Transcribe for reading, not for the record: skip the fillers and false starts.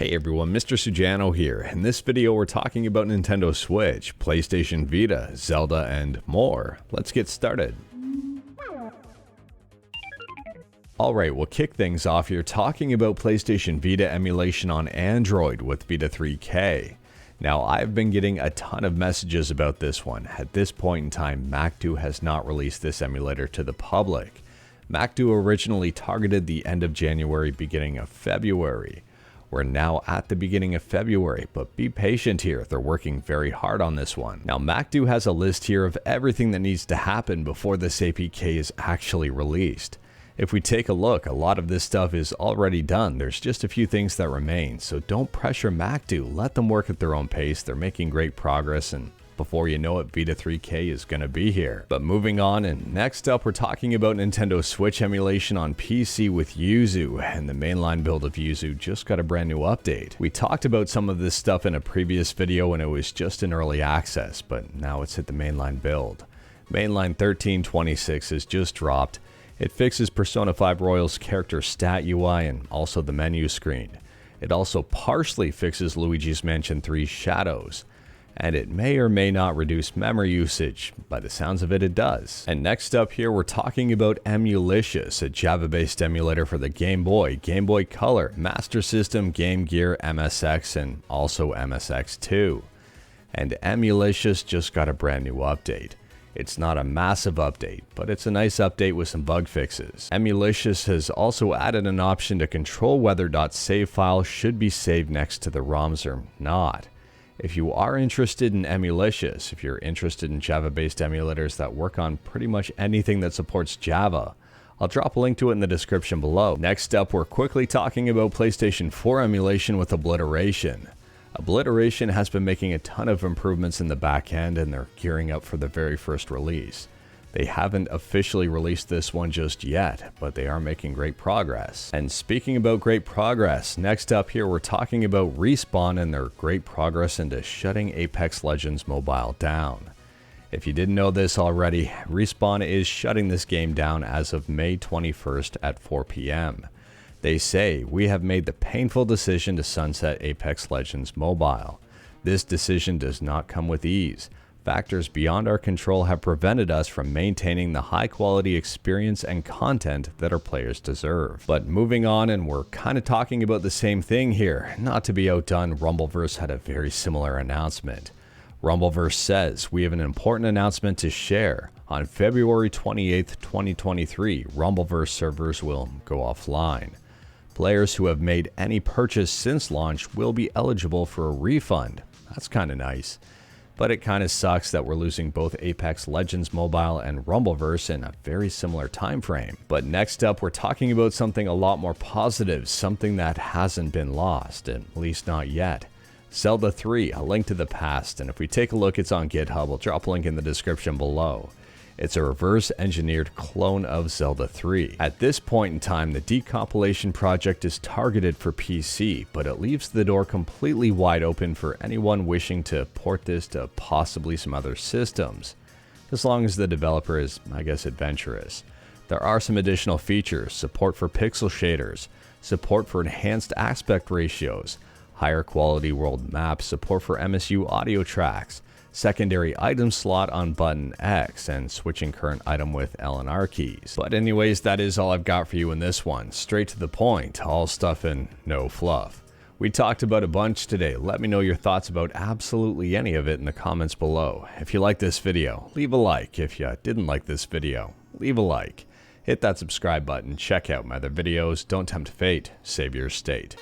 Hey everyone, Mr. Sujano here. In this video we're talking about Nintendo Switch, PlayStation Vita, Zelda, and more. Let's get started. Alright, we'll kick things off here talking about PlayStation Vita emulation on Android with Vita 3K. Now, I've been getting a ton of messages about this one. At this point in time, Macdo has not released this emulator to the public. Macdo originally targeted the end of January, beginning of February. We're now at the beginning of February, but be patient here, they're working very hard on this one. Now, Macdo has a list here of everything that needs to happen before this APK is actually released. If we take a look, a lot of this stuff is already done. There's just a few things that remain, so don't pressure Macdo. Let them work at their own pace. They're making great progress, and before you know it, Vita 3K is going to be here. But moving on, and next up, we're talking about Nintendo Switch emulation on PC with Yuzu, and the mainline build of Yuzu just got a brand new update. We talked about some of this stuff in a previous video when it was just in early access, but now it's hit the mainline build. Mainline 13.26 has just dropped. It fixes Persona 5 Royal's character stat UI and also the menu screen. It also partially fixes Luigi's Mansion 3's shadows. And it may or may not reduce memory usage. By the sounds of it, it does. And next up here, we're talking about Emulicious, a Java-based emulator for the Game Boy, Game Boy Color, Master System, Game Gear, MSX, and also MSX2. And Emulicious just got a brand new update. It's not a massive update, but it's a nice update with some bug fixes. Emulicious has also added an option to control whether .save files should be saved next to the ROMs or not. If you are interested in Emulicious, if you're interested in Java-based emulators that work on pretty much anything that supports Java, I'll drop a link to it in the description below. Next up, we're quickly talking about PlayStation 4 emulation with Obliteration. Obliteration has been making a ton of improvements in the back end, and they're gearing up for the very first release. They haven't officially released this one just yet, but they are making great progress. And speaking about great progress, next up here we're talking about Respawn and their great progress into shutting Apex Legends Mobile down. If you didn't know this already, Respawn is shutting this game down as of May 21st at 4 p.m. They say, "We have made the painful decision to sunset Apex Legends Mobile. This decision does not come with ease. Factors beyond our control have prevented us from maintaining the high-quality experience and content that our players deserve." But moving on, and we're kind of talking about the same thing here. Not to be outdone, Rumbleverse had a very similar announcement. Rumbleverse says, "We have an important announcement to share. On February 28th, 2023, Rumbleverse servers will go offline. Players who have made any purchase since launch will be eligible for a refund." That's kind of nice. But it kind of sucks that we're losing both Apex Legends Mobile and Rumbleverse in a very similar time frame. But next up, we're talking about something a lot more positive, something that hasn't been lost, at least not yet. Zelda 3, A Link to the Past, and if we take a look, it's on GitHub. I'll drop a link in the description below. It's a reverse-engineered clone of Zelda 3. At this point in time, the decompilation project is targeted for PC, but it leaves the door completely wide open for anyone wishing to port this to possibly some other systems, as long as the developer is, I guess, adventurous. There are some additional features: support for pixel shaders, support for enhanced aspect ratios, higher quality world maps, support for MSU audio tracks, secondary item slot on button X, and switching current item with L and R keys. But anyways, that is all I've got for you in this one. Straight to the point, all stuff and no fluff. We talked about a bunch today. Let me know your thoughts about absolutely any of it in the comments below. If you like this video, leave a like. If you didn't like this video, leave a like. Hit that subscribe button, check out my other videos. Don't tempt fate, save your state.